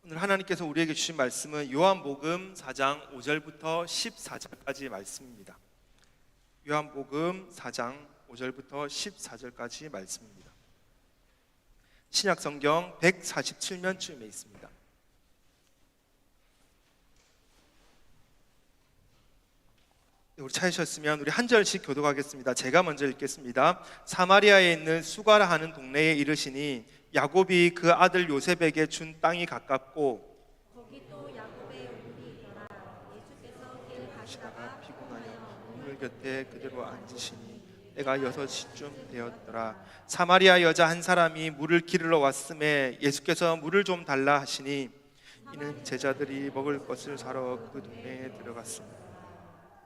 오늘 하나님께서 우리에게 주신 말씀은 요한복음 4장 5절부터 14절까지 말씀입니다. 요한복음 4장 5절부터 14절까지 말씀입니다. 신약성경 147면쯤에 있습니다. 우리 찾으셨으면 우리 한 절씩 교독하겠습니다. 제가 먼저 읽겠습니다. 사마리아에 있는 수가라 하는 동네에 이르시니 야곱이 그 아들 요셉에게 준 땅이 가깝고 거기 또 야곱의 우물이 있더라. 예수께서 길 가시다가 피곤하여 우물 곁에 그대로 앉으시니 때가 6시쯤 되었더라. 사마리아 여자 한 사람이 물을 기르러 왔음에 예수께서 물을 좀 달라 하시니 이는 제자들이 먹을 것을 사러 그 동네에 들어갔습니다.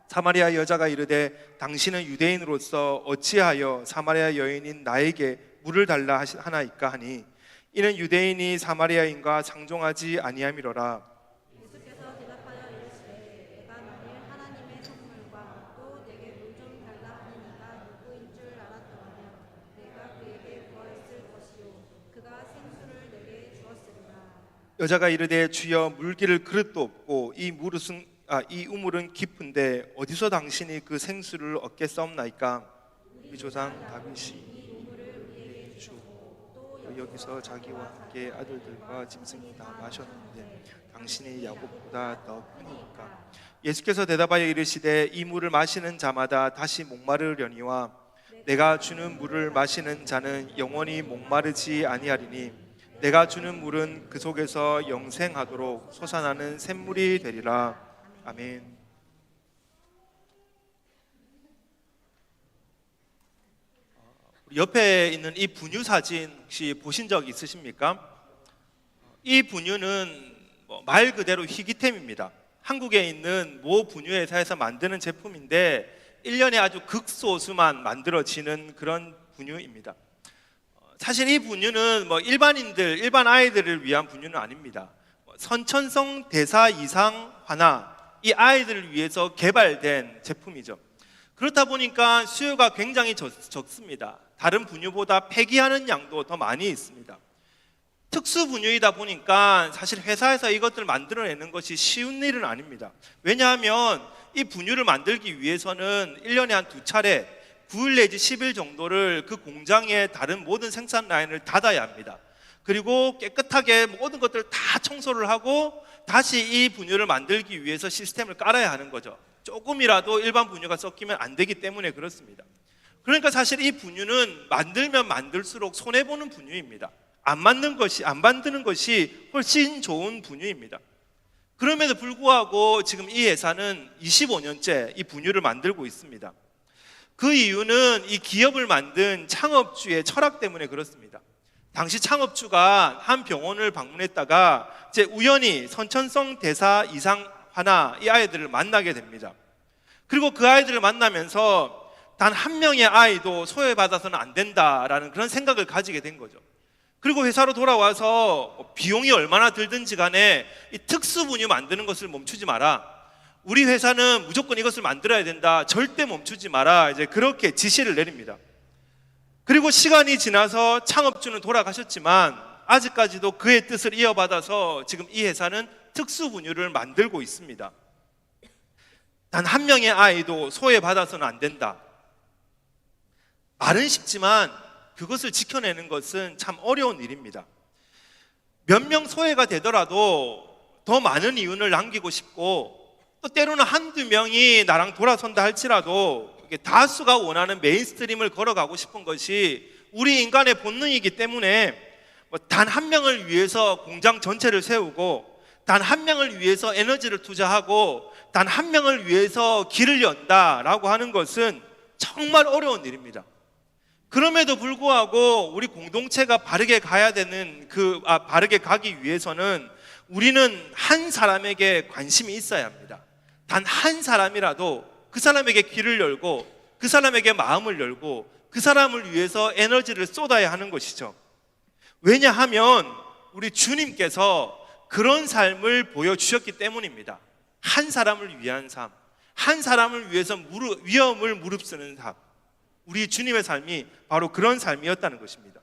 사마리아 여자가 이르되 당신은 유대인으로서 어찌하여 사마리아 여인인 나에게 물을 달라 하나이까 하니 이는 유대인이 사마리아인과 상종하지 아니함이로라. 예수께서 대답하여 이르시되 내가 만일 하나님의 선물과 또 내게 물 좀 달라 하는 이가 누구인 줄 알았더라면 내가 그에게 구하였을 것이요 그가 생수를 내게 주었으리라. 여자가 이르되 주여 물기를 그릇도 없고 이 우물은 깊은데 어디서 당신이 그 생수를 얻겠사옵나이까? 우리 조상 다윗이 여기서 자기와 함께 아들들과 짐승이 다 마셨는데 당신이 야곱보다 더 크니까. 예수께서 대답하여 이르시되 이 물을 마시는 자마다 다시 목마르려니와 내가 주는 물을 마시는 자는 영원히 목마르지 아니하리니 내가 주는 물은 그 속에서 영생하도록 솟아나는 샘물이 되리라. 아멘. 옆에 있는 이 분유 사진 혹시 보신 적 있으십니까? 이 분유는 말 그대로 희귀템입니다. 한국에 있는 모 분유 회사에서 만드는 제품인데 1년에 아주 극소수만 만들어지는 그런 분유입니다. 사실 이 분유는 일반 아이들을 위한 분유는 아닙니다. 선천성 대사 이상 환아, 이 아이들을 위해서 개발된 제품이죠. 그렇다 보니까 수요가 굉장히 적습니다. 다른 분유보다 폐기하는 양도 더 많이 있습니다. 특수 분유이다 보니까 사실 회사에서 이것들을 만들어내는 것이 쉬운 일은 아닙니다. 왜냐하면 이 분유를 만들기 위해서는 1년에 한 2차례 9일 내지 10일 정도를 그 공장의 다른 모든 생산 라인을 닫아야 합니다. 그리고 깨끗하게 모든 것들을 다 청소를 하고 다시 이 분유를 만들기 위해서 시스템을 깔아야 하는 거죠. 조금이라도 일반 분유가 섞이면 안 되기 때문에 그렇습니다. 그러니까 사실 이 분유는 만들면 만들수록 손해보는 분유입니다. 안 만드는 것이 훨씬 좋은 분유입니다. 그럼에도 불구하고 지금 이 회사는 25년째 이 분유를 만들고 있습니다. 그 이유는 이 기업을 만든 창업주의 철학 때문에 그렇습니다. 당시 창업주가 한 병원을 방문했다가 이제 우연히 선천성 대사 이상 환아 이 아이들을 만나게 됩니다. 그리고 그 아이들을 만나면서 단 한 명의 아이도 소외받아서는 안 된다라는 그런 생각을 가지게 된 거죠. 그리고 회사로 돌아와서 비용이 얼마나 들든지 간에 이 특수분유 만드는 것을 멈추지 마라. 우리 회사는 무조건 이것을 만들어야 된다. 절대 멈추지 마라. 이제 그렇게 지시를 내립니다. 그리고 시간이 지나서 창업주는 돌아가셨지만 아직까지도 그의 뜻을 이어받아서 지금 이 회사는 특수분유를 만들고 있습니다. 단 한 명의 아이도 소외받아서는 안 된다. 말은 쉽지만 그것을 지켜내는 것은 참 어려운 일입니다. 몇 명 소외가 되더라도 더 많은 이윤을 남기고 싶고 또 때로는 한두 명이 나랑 돌아선다 할지라도 다수가 원하는 메인스트림을 걸어가고 싶은 것이 우리 인간의 본능이기 때문에 단 한 명을 위해서 공장 전체를 세우고 단 한 명을 위해서 에너지를 투자하고 단 한 명을 위해서 길을 연다라고 하는 것은 정말 어려운 일입니다. 그럼에도 불구하고 우리 공동체가 바르게 바르게 가기 위해서는 우리는 한 사람에게 관심이 있어야 합니다. 단 한 사람이라도 그 사람에게 귀를 열고 그 사람에게 마음을 열고 그 사람을 위해서 에너지를 쏟아야 하는 것이죠. 왜냐하면 우리 주님께서 그런 삶을 보여주셨기 때문입니다. 한 사람을 위한 삶, 한 사람을 위해서 위험을 무릅쓰는 삶, 우리 주님의 삶이 바로 그런 삶이었다는 것입니다.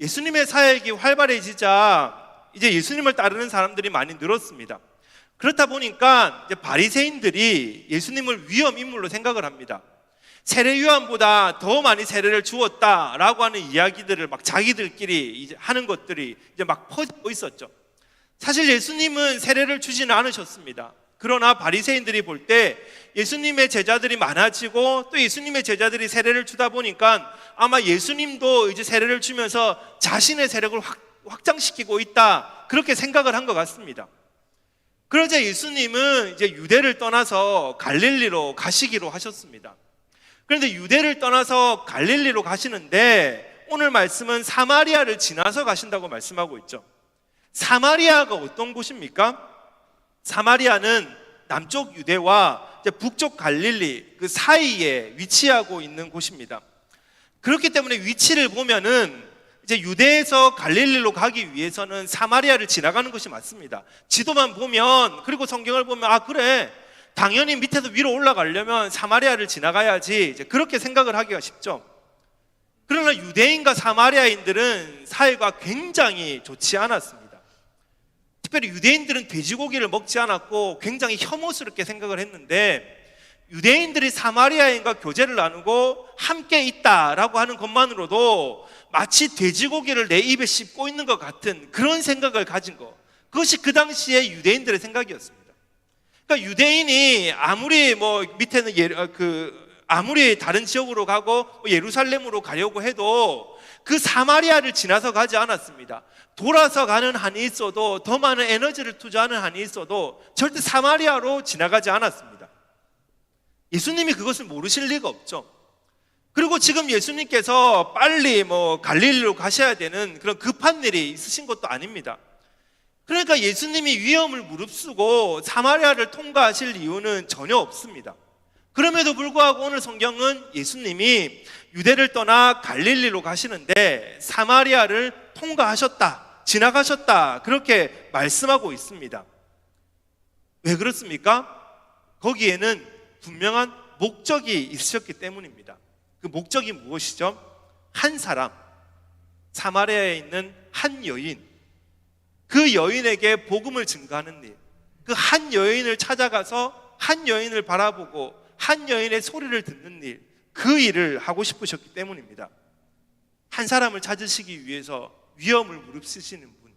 예수님의 사역이 활발해지자 이제 예수님을 따르는 사람들이 많이 늘었습니다. 그렇다 보니까 이제 바리새인들이 예수님을 위험 인물로 생각을 합니다. 세례 요한보다 더 많이 세례를 주었다라고 하는 이야기들을 막 자기들끼리 이제 하는 것들이 이제 막 퍼지고 있었죠. 사실 예수님은 세례를 주지는 않으셨습니다. 그러나 바리새인들이 볼 때 예수님의 제자들이 많아지고 또 예수님의 제자들이 세례를 주다 보니까 아마 예수님도 이제 세례를 주면서 자신의 세력을 확장시키고 있다, 그렇게 생각을 한 것 같습니다. 그러자 예수님은 이제 유대를 떠나서 갈릴리로 가시기로 하셨습니다. 그런데 유대를 떠나서 갈릴리로 가시는데 오늘 말씀은 사마리아를 지나서 가신다고 말씀하고 있죠. 사마리아가 어떤 곳입니까? 사마리아는 남쪽 유대와 북쪽 갈릴리 그 사이에 위치하고 있는 곳입니다. 그렇기 때문에 위치를 보면은 이제 유대에서 갈릴리로 가기 위해서는 사마리아를 지나가는 것이 맞습니다. 지도만 보면, 그리고 성경을 보면, 아 그래, 당연히 밑에서 위로 올라가려면 사마리아를 지나가야지, 이제 그렇게 생각을 하기가 쉽죠. 그러나 유대인과 사마리아인들은 사이가 굉장히 좋지 않았습니다. 특별히 유대인들은 돼지고기를 먹지 않았고 굉장히 혐오스럽게 생각을 했는데, 유대인들이 사마리아인과 교제를 나누고 함께 있다라고 하는 것만으로도 마치 돼지고기를 내 입에 씹고 있는 것 같은 그런 생각을 가진 것, 그것이 그 당시에 유대인들의 생각이었습니다. 그러니까 유대인이 아무리 밑에는 아무리 다른 지역으로 가고 예루살렘으로 가려고 해도 그 사마리아를 지나서 가지 않았습니다. 돌아서 가는 한이 있어도, 더 많은 에너지를 투자하는 한이 있어도 절대 사마리아로 지나가지 않았습니다. 예수님이 그것을 모르실 리가 없죠. 그리고 지금 예수님께서 빨리 갈릴리로 가셔야 되는 그런 급한 일이 있으신 것도 아닙니다. 그러니까 예수님이 위험을 무릅쓰고 사마리아를 통과하실 이유는 전혀 없습니다. 그럼에도 불구하고 오늘 성경은 예수님이 유대를 떠나 갈릴리로 가시는데 사마리아를 통과하셨다, 지나가셨다, 그렇게 말씀하고 있습니다. 왜 그렇습니까? 거기에는 분명한 목적이 있으셨기 때문입니다. 그 목적이 무엇이죠? 한 사람, 사마리아에 있는 한 여인, 그 여인에게 복음을 증거하는 일, 그 한 여인을 찾아가서 한 여인을 바라보고 한 여인의 소리를 듣는 일, 그 일을 하고 싶으셨기 때문입니다. 한 사람을 찾으시기 위해서 위험을 무릅쓰시는 분,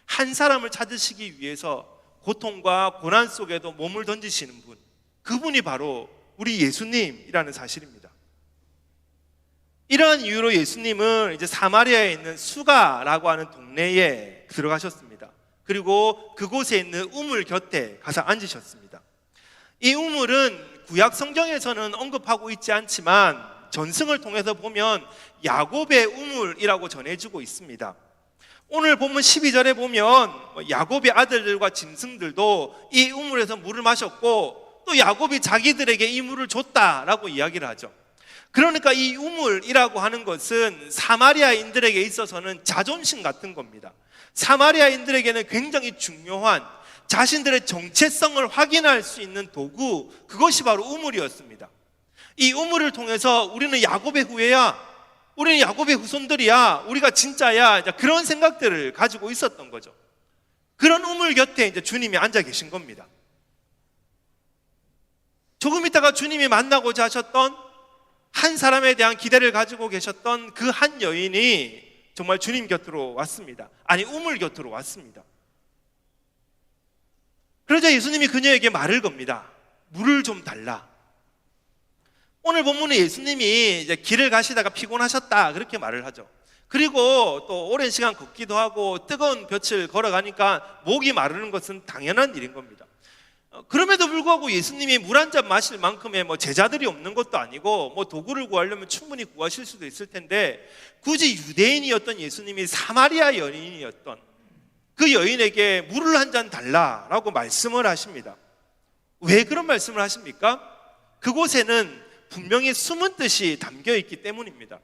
한 사람을 찾으시기 위해서 고통과 고난 속에도 몸을 던지시는 분, 그분이 바로 우리 예수님이라는 사실입니다. 이러한 이유로 예수님은 이제 사마리아에 있는 수가라고 하는 동네에 들어가셨습니다. 그리고 그곳에 있는 우물 곁에 가서 앉으셨습니다. 이 우물은 구약 성경에서는 언급하고 있지 않지만 전승을 통해서 보면 야곱의 우물이라고 전해지고 있습니다. 오늘 본문 12절에 보면 야곱의 아들들과 짐승들도 이 우물에서 물을 마셨고 또 야곱이 자기들에게 이 물을 줬다라고 이야기를 하죠. 그러니까 이 우물이라고 하는 것은 사마리아인들에게 있어서는 자존심 같은 겁니다. 사마리아인들에게는 굉장히 중요한 자신들의 정체성을 확인할 수 있는 도구, 그것이 바로 우물이었습니다. 이 우물을 통해서 우리는 야곱의 후예야, 우리는 야곱의 후손들이야, 우리가 진짜야, 그런 생각들을 가지고 있었던 거죠. 그런 우물 곁에 이제 주님이 앉아 계신 겁니다. 조금 있다가 주님이 만나고자 하셨던 한 사람에 대한 기대를 가지고 계셨던 그 한 여인이 정말 주님 곁으로 왔습니다. 아니, 우물 곁으로 왔습니다. 그러자 예수님이 그녀에게 말을 겁니다. 물을 좀 달라. 오늘 본문에 예수님이 이제 길을 가시다가 피곤하셨다, 그렇게 말을 하죠. 그리고 또 오랜 시간 걷기도 하고 뜨거운 볕을 걸어가니까 목이 마르는 것은 당연한 일인 겁니다. 그럼에도 불구하고 예수님이 물 한 잔 마실 만큼의 제자들이 없는 것도 아니고 도구를 구하려면 충분히 구하실 수도 있을 텐데, 굳이 유대인이었던 예수님이 사마리아 여인이었던 그 여인에게 물을 한 잔 달라라고 말씀을 하십니다. 왜 그런 말씀을 하십니까? 그곳에는 분명히 숨은 뜻이 담겨 있기 때문입니다.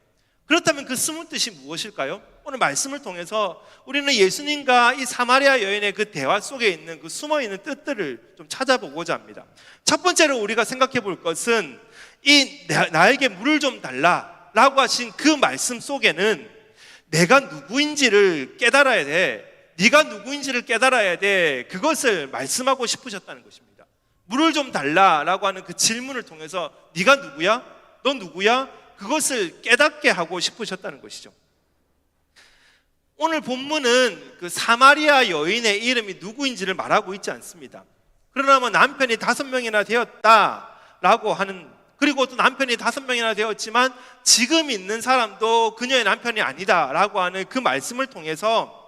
그렇다면 그 숨은 뜻이 무엇일까요? 오늘 말씀을 통해서 우리는 예수님과 이 사마리아 여인의 그 대화 속에 있는 그 숨어있는 뜻들을 좀 찾아보고자 합니다. 첫 번째로 우리가 생각해 볼 것은 나에게 물을 좀 달라라고 하신 그 말씀 속에는 내가 누구인지를 깨달아야 돼, 네가 누구인지를 깨달아야 돼. 그것을 말씀하고 싶으셨다는 것입니다. 물을 좀 달라라고 하는 그 질문을 통해서 네가 누구야? 너 누구야? 그것을 깨닫게 하고 싶으셨다는 것이죠. 오늘 본문은 그 사마리아 여인의 이름이 누구인지를 말하고 있지 않습니다. 그러나 뭐 남편이 5명이나 되었다라고 하는, 그리고 또 남편이 5명이나 되었지만 지금 있는 사람도 그녀의 남편이 아니다라고 하는 그 말씀을 통해서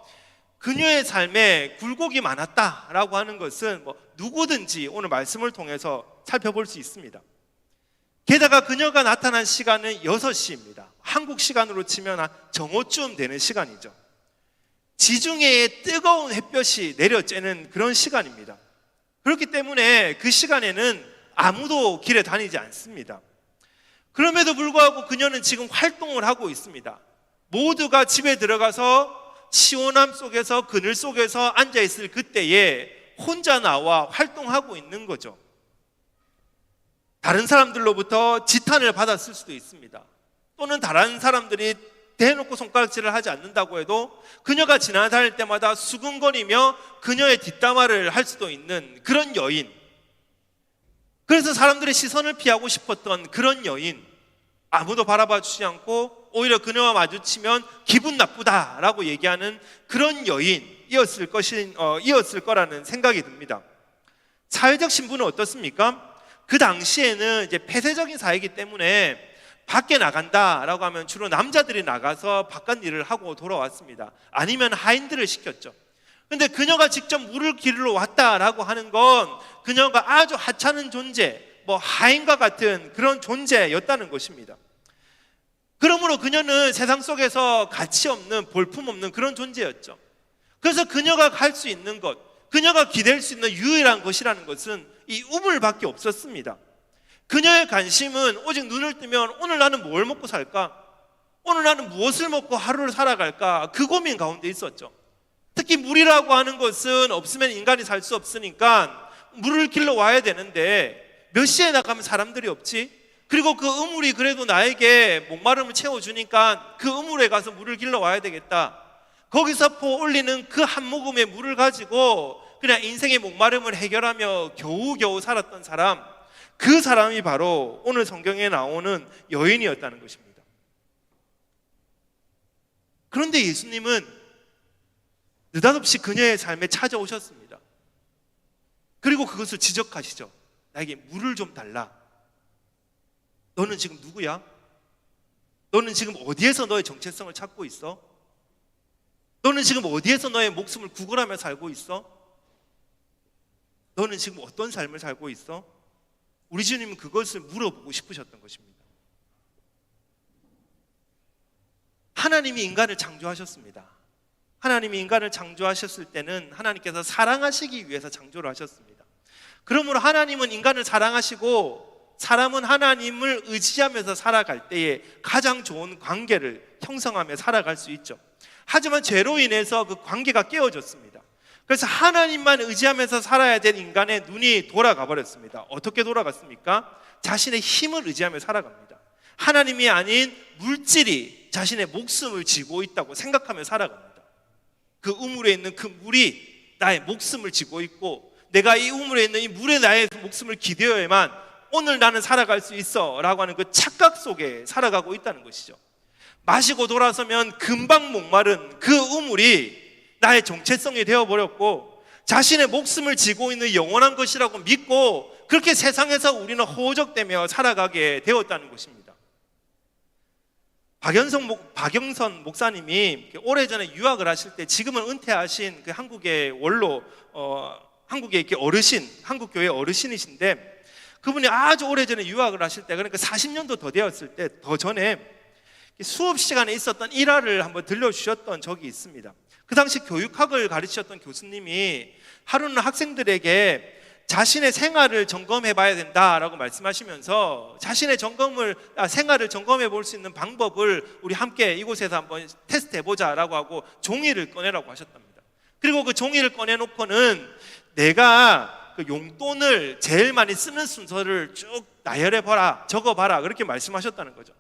그녀의 삶에 굴곡이 많았다라고 하는 것은 뭐 누구든지 오늘 말씀을 통해서 살펴볼 수 있습니다. 게다가 그녀가 나타난 시간은 6시입니다. 한국 시간으로 치면 한 정오쯤 되는 시간이죠. 지중해에 뜨거운 햇볕이 내려쬐는 그런 시간입니다. 그렇기 때문에 그 시간에는 아무도 길에 다니지 않습니다. 그럼에도 불구하고 그녀는 지금 활동을 하고 있습니다. 모두가 집에 들어가서 시원함 속에서 그늘 속에서 앉아있을 그때에 혼자 나와 활동하고 있는 거죠. 다른 사람들로부터 지탄을 받았을 수도 있습니다. 또는 다른 사람들이 대놓고 손가락질을 하지 않는다고 해도 그녀가 지나다닐 때마다 수근거리며 그녀의 뒷담화를 할 수도 있는 그런 여인, 그래서 사람들의 시선을 피하고 싶었던 그런 여인, 아무도 바라봐 주지 않고 오히려 그녀와 마주치면 기분 나쁘다라고 얘기하는 그런 여인이었을 거라는 생각이 듭니다. 사회적 신분은 어떻습니까? 그 당시에는 이제 폐쇄적인 사회이기 때문에 밖에 나간다라고 하면 주로 남자들이 나가서 바깥 일을 하고 돌아왔습니다. 아니면 하인들을 시켰죠. 근데 그녀가 직접 물을 기르러 왔다라고 하는 건 그녀가 아주 하찮은 존재, 뭐 하인과 같은 그런 존재였다는 것입니다. 그러므로 그녀는 세상 속에서 가치 없는, 볼품 없는 그런 존재였죠. 그래서 그녀가 할 수 있는 것, 그녀가 기댈 수 있는 유일한 것이라는 것은 이 우물밖에 없었습니다. 그녀의 관심은 오직 눈을 뜨면 오늘 나는 뭘 먹고 살까? 오늘 나는 무엇을 먹고 하루를 살아갈까? 그 고민 가운데 있었죠. 특히 물이라고 하는 것은 없으면 인간이 살 수 없으니까 물을 길러 와야 되는데 몇 시에 나가면 사람들이 없지? 그리고 그 우물이 그래도 나에게 목마름을 채워주니까 그 우물에 가서 물을 길러 와야 되겠다. 거기서 퍼 올리는 그 한 모금의 물을 가지고 그냥 인생의 목마름을 해결하며 겨우겨우 살았던 사람, 그 사람이 바로 오늘 성경에 나오는 여인이었다는 것입니다. 그런데 예수님은 느닷없이 그녀의 삶에 찾아오셨습니다. 그리고 그것을 지적하시죠. 나에게 물을 좀 달라. 너는 지금 누구야? 너는 지금 어디에서 너의 정체성을 찾고 있어? 너는 지금 어디에서 너의 목숨을 구걸하며 살고 있어? 너는 지금 어떤 삶을 살고 있어? 우리 주님은 그것을 물어보고 싶으셨던 것입니다. 하나님이 인간을 창조하셨습니다. 하나님이 인간을 창조하셨을 때는 하나님께서 사랑하시기 위해서 창조를 하셨습니다. 그러므로 하나님은 인간을 사랑하시고 사람은 하나님을 의지하면서 살아갈 때에 가장 좋은 관계를 형성하며 살아갈 수 있죠. 하지만 죄로 인해서 그 관계가 깨어졌습니다. 그래서 하나님만 의지하면서 살아야 될 인간의 눈이 돌아가 버렸습니다. 어떻게 돌아갔습니까? 자신의 힘을 의지하며 살아갑니다. 하나님이 아닌 물질이 자신의 목숨을 쥐고 있다고 생각하며 살아갑니다. 그 우물에 있는 그 물이 나의 목숨을 쥐고 있고 내가 이 우물에 있는 이 물에 나의 목숨을 기대어야만 오늘 나는 살아갈 수 있어 라고 하는 그 착각 속에 살아가고 있다는 것이죠. 마시고 돌아서면 금방 목마른 그 우물이 나의 정체성이 되어버렸고 자신의 목숨을 쥐고 있는 영원한 것이라고 믿고 그렇게 세상에서 우리는 허우적대며 살아가게 되었다는 것입니다. 박영선 목사님이 오래전에 유학을 하실 때 지금은 은퇴하신 그 한국의 원로, 한국의 이렇게 어르신, 한국교회 어르신이신데 그분이 아주 오래전에 유학을 하실 때, 그러니까 40년도 더 되었을 때, 더 전에 수업 시간에 있었던 일화를 한번 들려주셨던 적이 있습니다. 그 당시 교육학을 가르치셨던 교수님이 하루는 학생들에게 자신의 생활을 점검해 봐야 된다라고 말씀하시면서 자신의 생활을 점검해 볼 수 있는 방법을 우리 함께 이곳에서 한번 테스트 해보자라고 하고 종이를 꺼내라고 하셨답니다. 그리고 그 종이를 꺼내놓고는 내가 그 용돈을 제일 많이 쓰는 순서를 쭉 나열해봐라, 적어봐라 그렇게 말씀하셨다는 거죠.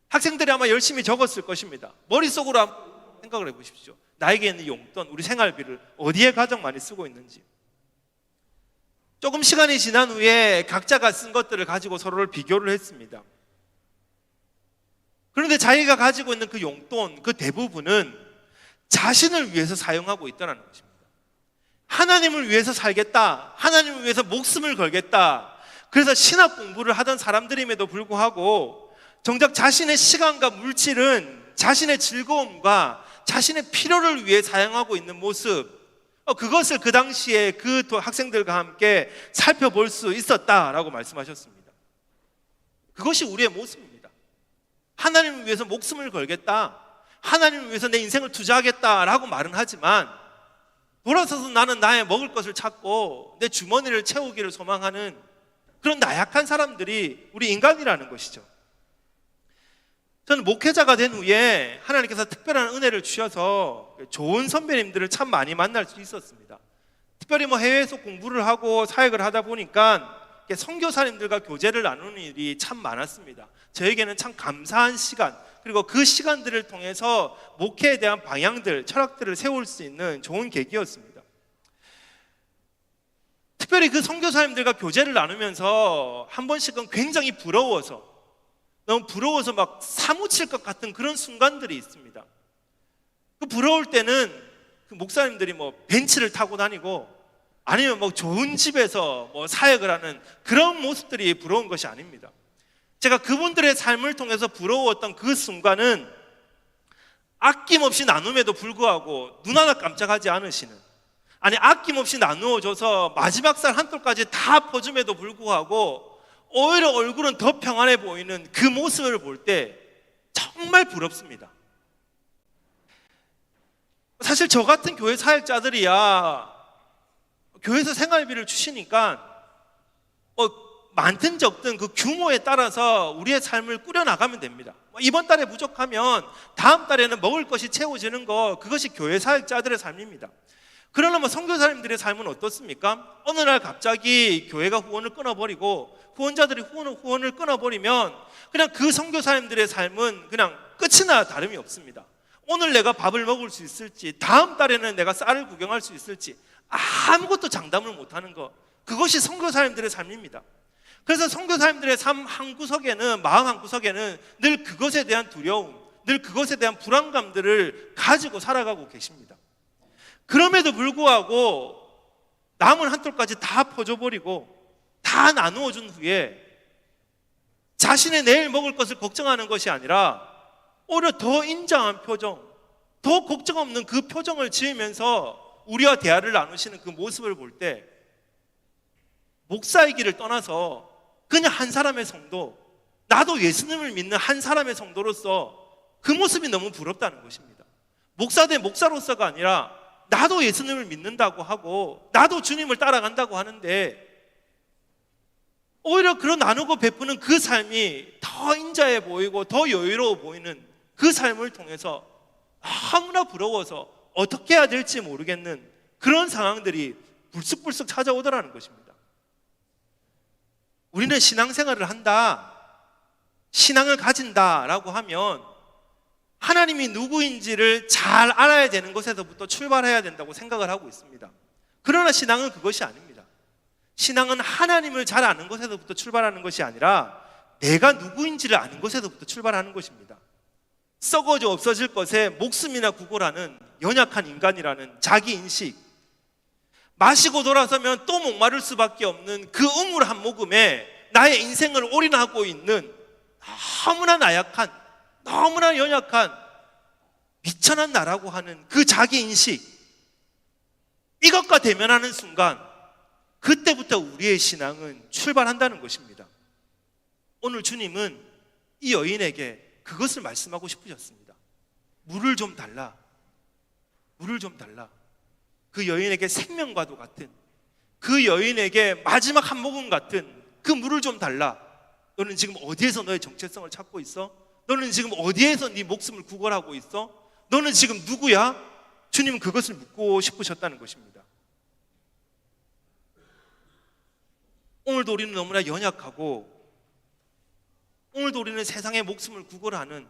학생들이 아마 열심히 적었을 것입니다. 머릿속으로 한번 생각을 해보십시오. 나에게 있는 용돈, 우리 생활비를 어디에 가장 많이 쓰고 있는지. 조금 시간이 지난 후에 각자가 쓴 것들을 가지고 서로를 비교를 했습니다. 그런데 자기가 가지고 있는 그 용돈, 그 대부분은 자신을 위해서 사용하고 있다는 것입니다. 하나님을 위해서 살겠다, 하나님을 위해서 목숨을 걸겠다, 그래서 신학 공부를 하던 사람들임에도 불구하고 정작 자신의 시간과 물질은 자신의 즐거움과 자신의 필요를 위해 사용하고 있는 모습, 그것을 그 당시에 그 학생들과 함께 살펴볼 수 있었다라고 말씀하셨습니다. 그것이 우리의 모습입니다. 하나님을 위해서 목숨을 걸겠다, 하나님을 위해서 내 인생을 투자하겠다라고 말은 하지만 돌아서서 나는 나의 먹을 것을 찾고 내 주머니를 채우기를 소망하는 그런 나약한 사람들이 우리 인간이라는 것이죠. 저는 목회자가 된 후에 하나님께서 특별한 은혜를 주셔서 좋은 선배님들을 참 많이 만날 수 있었습니다. 특별히 해외에서 공부를 하고 사역을 하다 보니까 선교사님들과 교제를 나누는 일이 참 많았습니다. 저에게는 참 감사한 시간, 그리고 그 시간들을 통해서 목회에 대한 방향들, 철학들을 세울 수 있는 좋은 계기였습니다. 특별히 그 선교사님들과 교제를 나누면서 한 번씩은 굉장히 너무 부러워서 막 사무칠 것 같은 그런 순간들이 있습니다. 그 부러울 때는 그 목사님들이 벤츠를 타고 다니고 아니면 좋은 집에서 사역을 하는 그런 모습들이 부러운 것이 아닙니다. 제가 그분들의 삶을 통해서 부러웠던 그 순간은 아낌없이 나눔에도 불구하고 눈 하나 깜짝하지 않으시는, 아낌없이 나누어줘서 마지막 살 한 톨까지 다 퍼줌에도 불구하고 오히려 얼굴은 더 평안해 보이는 그 모습을 볼 때 정말 부럽습니다. 사실 저 같은 교회 사역자들이야 교회에서 생활비를 주시니까 많든 적든 그 규모에 따라서 우리의 삶을 꾸려나가면 됩니다. 이번 달에 부족하면 다음 달에는 먹을 것이 채워지는 거, 그것이 교회 사역자들의 삶입니다. 그러나 선교사님들의 삶은 어떻습니까? 어느 날 갑자기 교회가 후원을 끊어버리고 후원자들이 후원을 끊어버리면 그냥 그 선교사님들의 삶은 그냥 끝이나 다름이 없습니다. 오늘 내가 밥을 먹을 수 있을지, 다음 달에는 내가 쌀을 구경할 수 있을지 아무것도 장담을 못하는 것, 그것이 선교사님들의 삶입니다. 그래서 선교사님들의 삶 한구석에는, 마음 한구석에는 늘 그것에 대한 두려움, 늘 그것에 대한 불안감들을 가지고 살아가고 계십니다. 그럼에도 불구하고 남은 한 톨까지 다 퍼줘버리고 다 나누어 준 후에 자신의 내일 먹을 것을 걱정하는 것이 아니라 오히려 더 인자한 표정, 더 걱정 없는 그 표정을 지으면서 우리와 대화를 나누시는 그 모습을 볼 때 목사이기를 떠나서 그냥 한 사람의 성도, 나도 예수님을 믿는 한 사람의 성도로서 그 모습이 너무 부럽다는 것입니다. 목사 대 목사로서가 아니라 나도 예수님을 믿는다고 하고 나도 주님을 따라간다고 하는데 오히려 그런 나누고 베푸는 그 삶이 더 인자해 보이고 더 여유로워 보이는 그 삶을 통해서 너무나 부러워서 어떻게 해야 될지 모르겠는 그런 상황들이 불쑥불쑥 찾아오더라는 것입니다. 우리는 신앙생활을 한다, 신앙을 가진다라고 하면 하나님이 누구인지를 잘 알아야 되는 것에서부터 출발해야 된다고 생각을 하고 있습니다. 그러나 신앙은 그것이 아닙니다. 신앙은 하나님을 잘 아는 것에서부터 출발하는 것이 아니라 내가 누구인지를 아는 것에서부터 출발하는 것입니다. 썩어져 없어질 것에 목숨이나 구걸하는 연약한 인간이라는 자기인식, 마시고 돌아서면 또 목마를 수밖에 없는 그 우물 한 모금에 나의 인생을 올인하고 있는 너무나 나약한, 너무나 연약한 미천한 나라고 하는 그 자기인식, 이것과 대면하는 순간 그때부터 우리의 신앙은 출발한다는 것입니다. 오늘 주님은 이 여인에게 그것을 말씀하고 싶으셨습니다. 물을 좀 달라, 물을 좀 달라. 그 여인에게 생명과도 같은, 그 여인에게 마지막 한 모금 같은 그 물을 좀 달라. 너는 지금 어디에서 너의 정체성을 찾고 있어? 너는 지금 어디에서 네 목숨을 구걸하고 있어? 너는 지금 누구야? 주님은 그것을 묻고 싶으셨다는 것입니다. 오늘도 우리는 너무나 연약하고 오늘도 우리는 세상의 목숨을 구걸하는,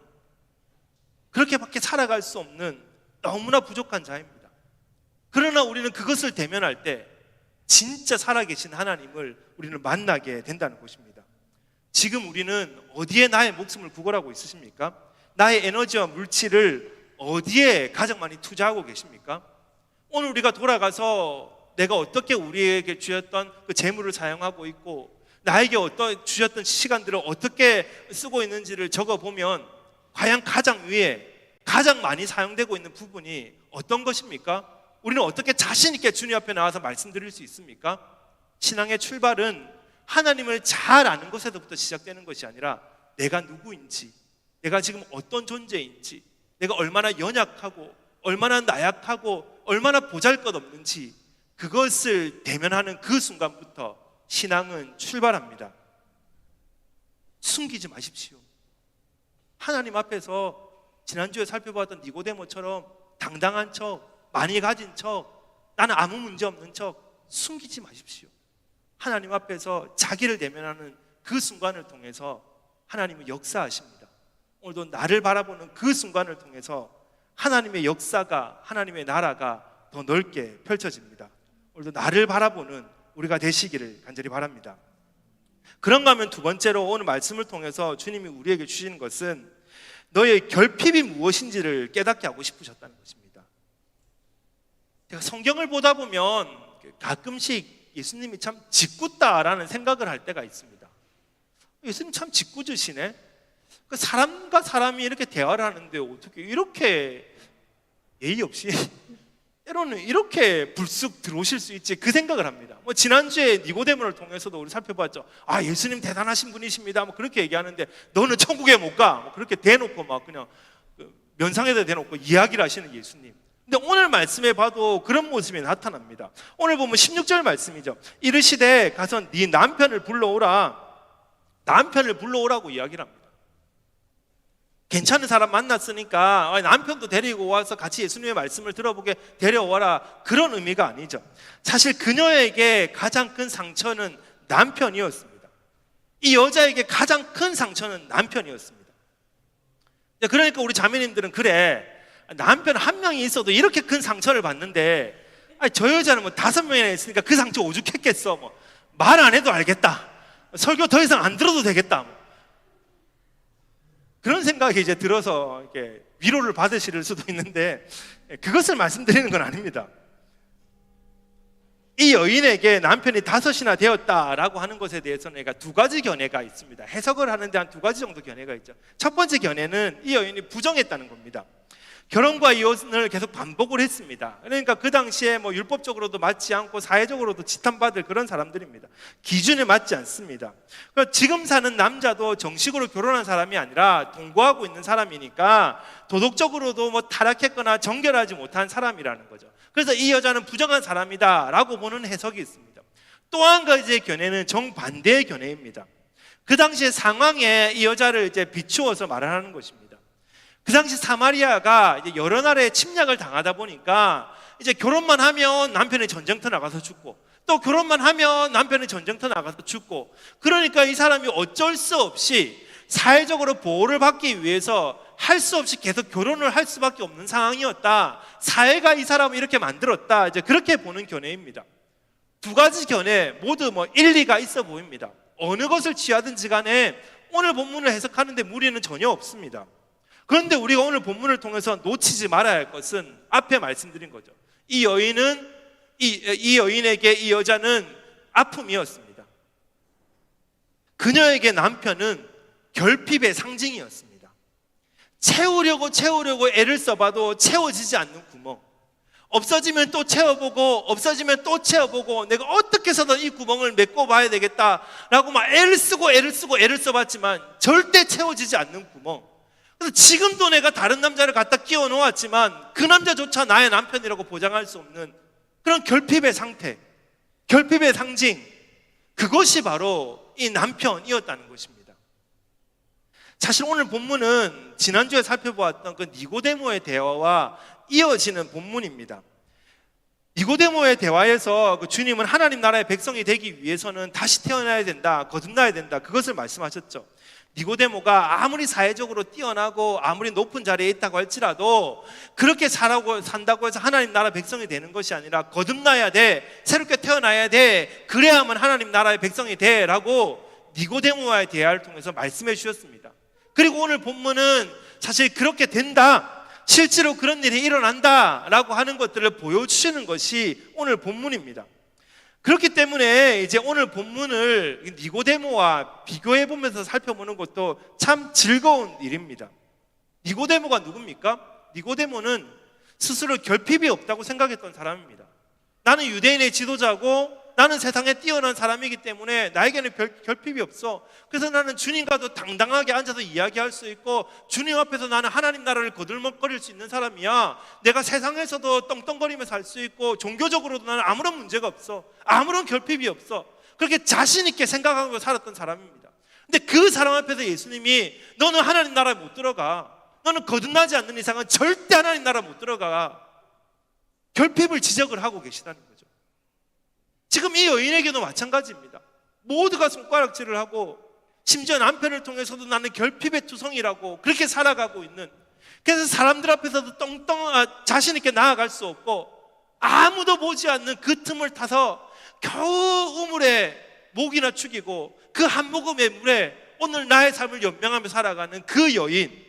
그렇게밖에 살아갈 수 없는 너무나 부족한 자입니다. 그러나 우리는 그것을 대면할 때 진짜 살아계신 하나님을 우리는 만나게 된다는 것입니다. 지금 우리는 어디에 나의 목숨을 구걸하고 있으십니까? 나의 에너지와 물질을 어디에 가장 많이 투자하고 계십니까? 오늘 우리가 돌아가서 내가 어떻게 우리에게 주셨던 그 재물을 사용하고 있고 나에게 주셨던 시간들을 어떻게 쓰고 있는지를 적어보면 과연 가장 위에 가장 많이 사용되고 있는 부분이 어떤 것입니까? 우리는 어떻게 자신 있게 주님 앞에 나와서 말씀드릴 수 있습니까? 신앙의 출발은 하나님을 잘 아는 것에서부터 시작되는 것이 아니라 내가 누구인지, 내가 지금 어떤 존재인지, 내가 얼마나 연약하고 얼마나 나약하고 얼마나 보잘것없는지 그것을 대면하는 그 순간부터 신앙은 출발합니다. 숨기지 마십시오. 하나님 앞에서 지난주에 살펴봤던 니고데모처럼 당당한 척, 많이 가진 척, 나는 아무 문제 없는 척 숨기지 마십시오. 하나님 앞에서 자기를 대면하는 그 순간을 통해서 하나님은 역사하십니다. 오늘도 나를 바라보는 그 순간을 통해서 하나님의 역사가, 하나님의 나라가 더 넓게 펼쳐집니다. 오늘도 나를 바라보는 우리가 되시기를 간절히 바랍니다. 그런가 하면 두 번째로 오늘 말씀을 통해서 주님이 우리에게 주시는 것은 너의 결핍이 무엇인지를 깨닫게 하고 싶으셨다는 것입니다. 제가 성경을 보다 보면 가끔씩 예수님이 참 짓궂다라는 생각을 할 때가 있습니다. 예수님 참 짓궂으시네. 그 사람과 사람이 이렇게 대화를 하는데 어떻게 이렇게 예의 없이 때로는 이렇게 불쑥 들어오실 수 있지, 그 생각을 합니다. 지난주에 니고데모를 통해서도 우리 살펴봤죠. 아, 예수님 대단하신 분이십니다. 그렇게 얘기하는데 너는 천국에 못 가. 그렇게 대놓고 막 그냥 면상에다 대놓고 이야기를 하시는 예수님. 근데 오늘 말씀에 봐도 그런 모습이 나타납니다. 오늘 보면 16절 말씀이죠. 이르시되 가서 네 남편을 불러오라. 남편을 불러오라고 이야기를 합니다. 괜찮은 사람 만났으니까 남편도 데리고 와서 같이 예수님의 말씀을 들어보게 데려와라, 그런 의미가 아니죠. 사실 그녀에게 가장 큰 상처는 남편이었습니다. 이 여자에게 가장 큰 상처는 남편이었습니다. 그러니까 우리 자매님들은 그래, 남편 한 명이 있어도 이렇게 큰 상처를 받는데 저 여자는 5명이나 있으니까 그 상처 오죽했겠어, 말 안 해도 알겠다, 설교 더 이상 안 들어도 되겠다, 그런 생각이 이제 들어서 이렇게 위로를 받으실 수도 있는데 그것을 말씀드리는 건 아닙니다. 이 여인에게 남편이 5이나 되었다라고 하는 것에 대해서는 두 가지 견해가 있습니다. 해석을 하는데 한 2가지 정도 견해가 있죠. 첫 번째 견해는 이 여인이 부정했다는 겁니다. 결혼과 이혼을 계속 반복을 했습니다. 그러니까 그 당시에 율법적으로도 맞지 않고 사회적으로도 지탄받을 그런 사람들입니다. 기준에 맞지 않습니다. 지금 사는 남자도 정식으로 결혼한 사람이 아니라 동거하고 있는 사람이니까 도덕적으로도 타락했거나 정결하지 못한 사람이라는 거죠. 그래서 이 여자는 부정한 사람이다 라고 보는 해석이 있습니다. 또 한 가지의 견해는 정반대의 견해입니다. 그 당시의 상황에 이 여자를 이제 비추어서 말을 하는 것입니다. 그 당시 사마리아가 이제 여러 나라에 침략을 당하다 보니까 이제 결혼만 하면 남편이 전쟁터 나가서 죽고, 또 결혼만 하면 남편이 전쟁터 나가서 죽고, 그러니까 이 사람이 어쩔 수 없이 사회적으로 보호를 받기 위해서 할 수 없이 계속 결혼을 할 수밖에 없는 상황이었다. 사회가 이 사람을 이렇게 만들었다. 이제 그렇게 보는 견해입니다. 2가지 견해 모두 일리가 있어 보입니다. 어느 것을 취하든지 간에 오늘 본문을 해석하는데 무리는 전혀 없습니다. 그런데 우리가 오늘 본문을 통해서 놓치지 말아야 할 것은 앞에 말씀드린 거죠. 이 여인에게 이 여자는 아픔이었습니다. 그녀에게 남편은 결핍의 상징이었습니다. 채우려고 애를 써봐도 채워지지 않는 구멍, 없어지면 또 채워보고 없어지면 또 채워보고 내가 어떻게 해서든 이 구멍을 메꿔봐야 되겠다라고 애를 써봤지만 절대 채워지지 않는 구멍. 그래서 지금도 내가 다른 남자를 갖다 끼워 놓았지만 그 남자조차 나의 남편이라고 보장할 수 없는 그런 결핍의 상태, 결핍의 상징, 그것이 바로 이 남편이었다는 것입니다. 사실 오늘 본문은 지난주에 살펴보았던 그 니고데모의 대화와 이어지는 본문입니다. 니고데모의 대화에서 그 주님은 하나님 나라의 백성이 되기 위해서는 다시 태어나야 된다, 거듭나야 된다, 그것을 말씀하셨죠. 니고데모가 아무리 사회적으로 뛰어나고 아무리 높은 자리에 있다고 할지라도 그렇게 산다고 해서 하나님 나라 백성이 되는 것이 아니라 거듭나야 돼, 새롭게 태어나야 돼, 그래야만 하나님 나라의 백성이 돼 라고 니고데모와의 대화를 통해서 말씀해 주셨습니다. 그리고 오늘 본문은 사실 그렇게 된다, 실제로 그런 일이 일어난다 라고 하는 것들을 보여주시는 것이 오늘 본문입니다. 그렇기 때문에 이제 오늘 본문을 니고데모와 비교해 보면서 살펴보는 것도 참 즐거운 일입니다. 니고데모가 누굽니까? 니고데모는 스스로 결핍이 없다고 생각했던 사람입니다. 나는 유대인의 지도자고 나는 세상에 뛰어난 사람이기 때문에 나에게는 결핍이 없어. 그래서 나는 주님과도 당당하게 앉아서 이야기할 수 있고 주님 앞에서 나는 하나님 나라를 거들먹거릴 수 있는 사람이야. 내가 세상에서도 떵떵거리면서 살 수 있고 종교적으로도 나는 아무런 문제가 없어. 아무런 결핍이 없어. 그렇게 자신 있게 생각하고 살았던 사람입니다. 근데 그 사람 앞에서 예수님이 너는 하나님 나라에 못 들어가. 너는 거듭나지 않는 이상은 절대 하나님 나라 못 들어가. 결핍을 지적을 하고 계시다는 거예요. 지금 이 여인에게도 마찬가지입니다. 모두가 손가락질을 하고 심지어 남편을 통해서도 나는 결핍의 투성이라고 그렇게 살아가고 있는, 그래서 사람들 앞에서도 자신 있게 나아갈 수 없고 아무도 보지 않는 그 틈을 타서 겨우 우물에 목이나 축이고 그 한 모금의 물에 오늘 나의 삶을 연명하며 살아가는 그 여인,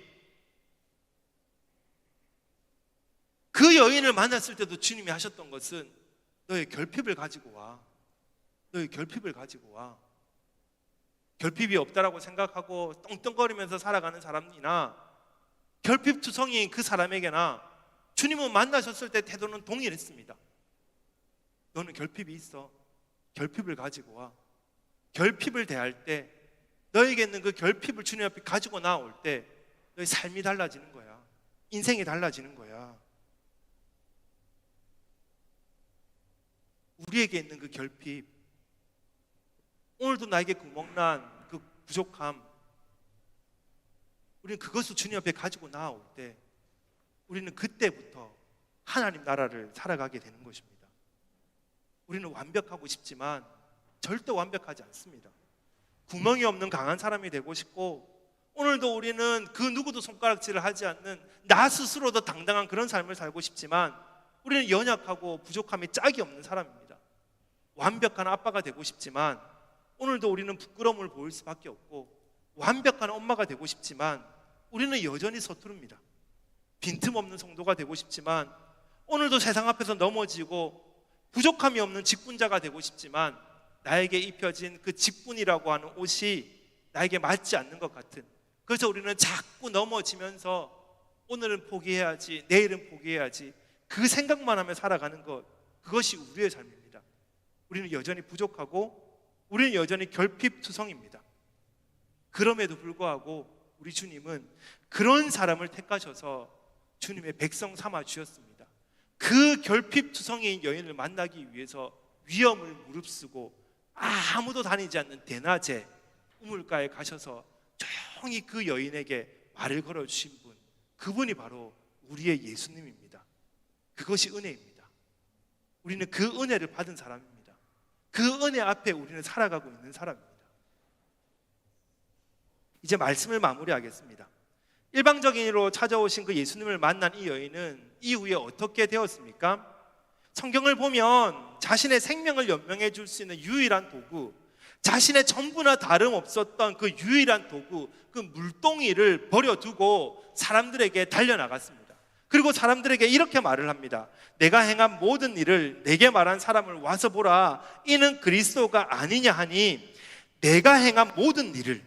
그 여인을 만났을 때도 주님이 하셨던 것은 너의 결핍을 가지고 와. 너의 결핍을 가지고 와. 결핍이 없다라고 생각하고 떵떵거리면서 살아가는 사람이나 결핍투성이인 그 사람에게나 주님은 만나셨을 때 태도는 동일했습니다. 너는 결핍이 있어. 결핍을 가지고 와. 결핍을 대할 때 너에게 있는 그 결핍을 주님 앞에 가지고 나올 때 너의 삶이 달라지는 거야. 인생이 달라지는 거야. 우리에게 있는 그 결핍, 오늘도 나에게 구멍난 그 부족함, 우리는 그것을 주님 앞에 가지고 나올 때 우리는 그때부터 하나님 나라를 살아가게 되는 것입니다. 우리는 완벽하고 싶지만 절대 완벽하지 않습니다. 구멍이 없는 강한 사람이 되고 싶고, 오늘도 우리는 그 누구도 손가락질을 하지 않는 나 스스로도 당당한 그런 삶을 살고 싶지만 우리는 연약하고 부족함이 짝이 없는 사람입니다. 완벽한 아빠가 되고 싶지만 오늘도 우리는 부끄러움을 보일 수밖에 없고, 완벽한 엄마가 되고 싶지만 우리는 여전히 서투릅니다. 빈틈없는 성도가 되고 싶지만 오늘도 세상 앞에서 넘어지고 부족함이 없는 직분자가 되고 싶지만 나에게 입혀진 그 직분이라고 하는 옷이 나에게 맞지 않는 것 같은, 그래서 우리는 자꾸 넘어지면서 오늘은 포기해야지, 내일은 포기해야지, 그 생각만 하며 살아가는 것, 그것이 우리의 삶입니다. 우리는 여전히 부족하고 우리는 여전히 결핍투성입니다. 그럼에도 불구하고 우리 주님은 그런 사람을 택하셔서 주님의 백성 삼아 주셨습니다. 그 결핍투성이인 여인을 만나기 위해서 위험을 무릅쓰고 아무도 다니지 않는 대낮에 우물가에 가셔서 조용히 그 여인에게 말을 걸어주신 분, 그분이 바로 우리의 예수님입니다. 그것이 은혜입니다. 우리는 그 은혜를 받은 사람입니다. 그 은혜 앞에 우리는 살아가고 있는 사람입니다. 이제 말씀을 마무리하겠습니다. 일방적인으로 찾아오신 그 예수님을 만난 이 여인은 이후에 어떻게 되었습니까? 성경을 보면 자신의 생명을 연명해 줄 수 있는 유일한 도구, 자신의 전부나 다름없었던 그 유일한 도구, 그 물동이를 버려두고 사람들에게 달려나갔습니다. 그리고 사람들에게 이렇게 말을 합니다. 내가 행한 모든 일을 내게 말한 사람을 와서 보라. 이는 그리스도가 아니냐 하니, 내가 행한 모든 일을,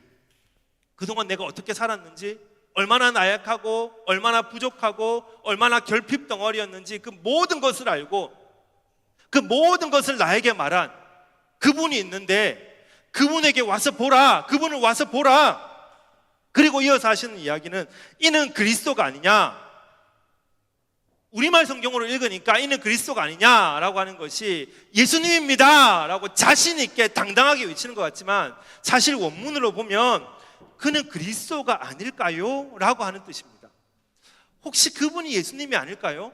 그동안 내가 어떻게 살았는지, 얼마나 나약하고 얼마나 부족하고 얼마나 결핍 덩어리였는지 그 모든 것을 알고 그 모든 것을 나에게 말한 그분이 있는데 그분에게 와서 보라. 그분을 와서 보라. 그리고 이어서 하시는 이야기는 이는 그리스도가 아니냐. 우리말 성경으로 읽으니까 이는 그리스도가 아니냐라고 하는 것이 예수님입니다 라고 자신 있게 당당하게 외치는 것 같지만 사실 원문으로 보면 그는 그리스도가 아닐까요? 라고 하는 뜻입니다. 혹시 그분이 예수님이 아닐까요?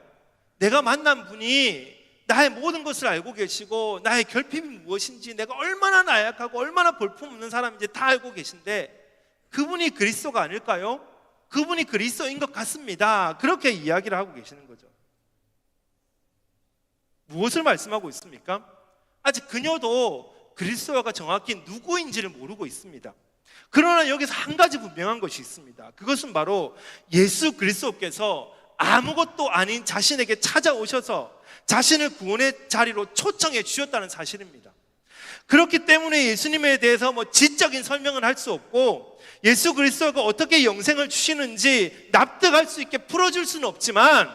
내가 만난 분이 나의 모든 것을 알고 계시고 나의 결핍이 무엇인지, 내가 얼마나 나약하고 얼마나 볼품없는 사람인지 다 알고 계신데 그분이 그리스도가 아닐까요? 그분이 그리스도인 것 같습니다. 그렇게 이야기를 하고 계시는 거죠. 무엇을 말씀하고 있습니까? 아직 그녀도 그리스도가 정확히 누구인지를 모르고 있습니다. 그러나 여기서 한 가지 분명한 것이 있습니다. 그것은 바로 예수 그리스도께서 아무것도 아닌 자신에게 찾아오셔서 자신을 구원의 자리로 초청해 주셨다는 사실입니다. 그렇기 때문에 예수님에 대해서 지적인 설명은 할 수 없고 예수 그리스도가 어떻게 영생을 주시는지 납득할 수 있게 풀어줄 수는 없지만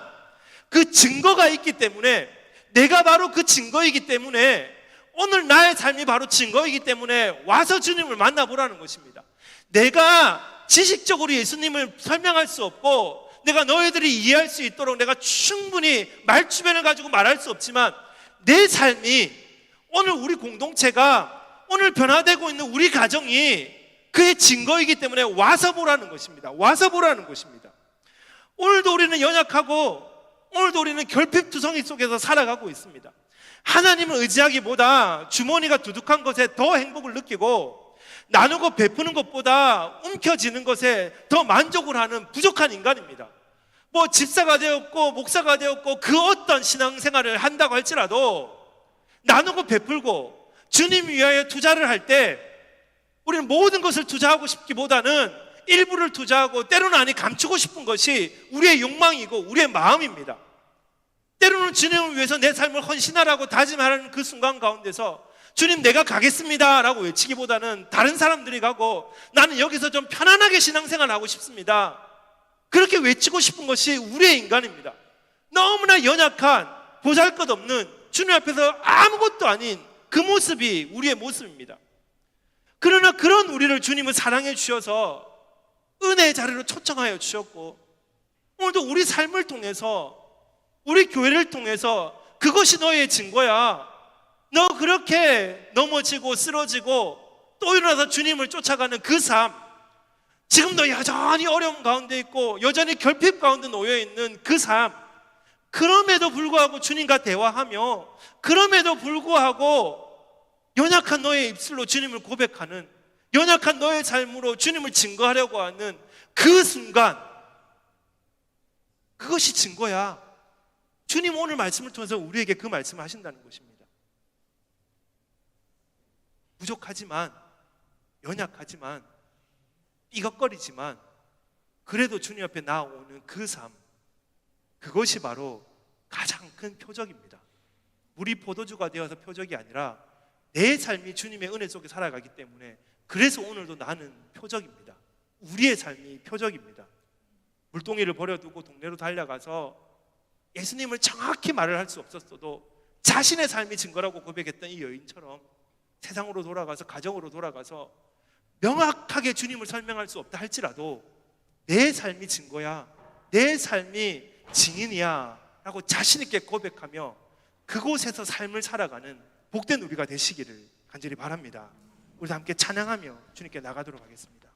그 증거가 있기 때문에, 내가 바로 그 증거이기 때문에, 오늘 나의 삶이 바로 증거이기 때문에 와서 주님을 만나보라는 것입니다. 내가 지식적으로 예수님을 설명할 수 없고 내가 너희들이 이해할 수 있도록 내가 충분히 말주변을 가지고 말할 수 없지만 내 삶이, 오늘 우리 공동체가, 오늘 변화되고 있는 우리 가정이 그의 증거이기 때문에 와서 보라는 것입니다. 와서 보라는 것입니다. 오늘도 우리는 연약하고 오늘도 우리는 결핍투성이 속에서 살아가고 있습니다. 하나님을 의지하기보다 주머니가 두둑한 것에 더 행복을 느끼고 나누고 베푸는 것보다 움켜쥐는 것에 더 만족을 하는 부족한 인간입니다. 집사가 되었고 목사가 되었고 그 어떤 신앙생활을 한다고 할지라도 나누고 베풀고 주님 위하여 투자를 할 때 우리는 모든 것을 투자하고 싶기보다는 일부를 투자하고 때로는 아니 감추고 싶은 것이 우리의 욕망이고 우리의 마음입니다. 때로는 주님을 위해서 내 삶을 헌신하라고 다짐하는 그 순간 가운데서 주님 내가 가겠습니다 라고 외치기보다는 다른 사람들이 가고 나는 여기서 좀 편안하게 신앙생활하고 싶습니다, 그렇게 외치고 싶은 것이 우리의 인간입니다. 너무나 연약한 보잘것없는 주님 앞에서 아무것도 아닌 그 모습이 우리의 모습입니다. 그러나 그런 우리를 주님은 사랑해 주셔서 은혜의 자리로 초청하여 주셨고 오늘도 우리 삶을 통해서, 우리 교회를 통해서 그것이 너의 증거야. 너 그렇게 넘어지고 쓰러지고 또 일어나서 주님을 쫓아가는 그 삶, 지금도 여전히 어려움 가운데 있고 여전히 결핍 가운데 놓여 있는 그 삶, 그럼에도 불구하고 주님과 대화하며 그럼에도 불구하고 연약한 너의 입술로 주님을 고백하는, 연약한 너의 삶으로 주님을 증거하려고 하는 그 순간, 그것이 증거야. 주님 오늘 말씀을 통해서 우리에게 그 말씀을 하신다는 것입니다. 부족하지만, 연약하지만, 삐걱거리지만 그래도 주님 앞에 나오는 그 삶, 그것이 바로 가장 큰 표적입니다. 물이 포도주가 되어서 표적이 아니라 내 삶이 주님의 은혜 속에 살아가기 때문에, 그래서 오늘도 나는 표적입니다. 우리의 삶이 표적입니다. 물동이를 버려두고 동네로 달려가서 예수님을 정확히 말을 할 수 없었어도 자신의 삶이 증거라고 고백했던 이 여인처럼 세상으로 돌아가서, 가정으로 돌아가서 명확하게 주님을 설명할 수 없다 할지라도 내 삶이 증거야, 내 삶이 증인이야 라고 자신 있게 고백하며 그곳에서 삶을 살아가는 복된 우리가 되시기를 간절히 바랍니다. 우리 함께 찬양하며 주님께 나가도록 하겠습니다.